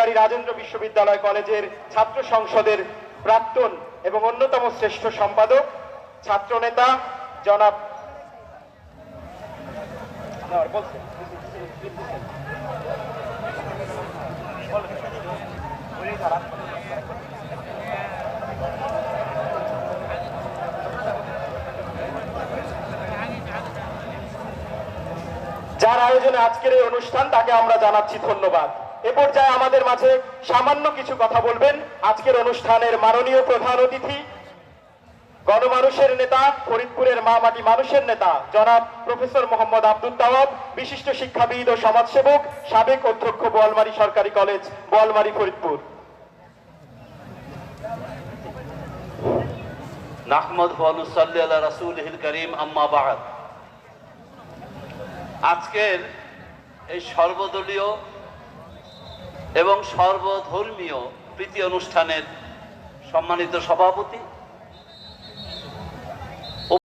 সরকারি রাজেন্দ্র বিশ্ববিদ্যালয় কলেজের ছাত্র সংসদের প্রাক্তন এবং অন্যতম শ্রেষ্ঠ সম্পাদক ছাত্রনেতা জনাব যার আয়োজনে আজকের এই অনুষ্ঠান তাকে আমরা জানাচ্ছি ধন্যবাদ। এ পর্যায়ে আমাদের মাঝে সামান্য কিছু কথা বলবেন আজকের অনুষ্ঠানের মাননীয় প্রধান অতিথি, গণমানুষের নেতা, ফরিদপুরের মা মাটি মানুষের নেতা জনাব প্রফেসর মোহাম্মদ আব্দুল তাওয়াব, বিশিষ্ট শিক্ষাবিদ ও সমাজসেবক, সাবেক অধ্যক্ষ বোয়ালমারী সরকারি কলেজ, বোয়ালমারী, ফরিদপুর। নাহমাদুহু ওয়া নুসাল্লি আলা রাসূলিহিল কারীম, আম্মা বা'দ। আজকের এই সর্বদলীয় এবং সর্বধর্মীয় প্রীতি অনুষ্ঠানের সম্মানিত সভাপতি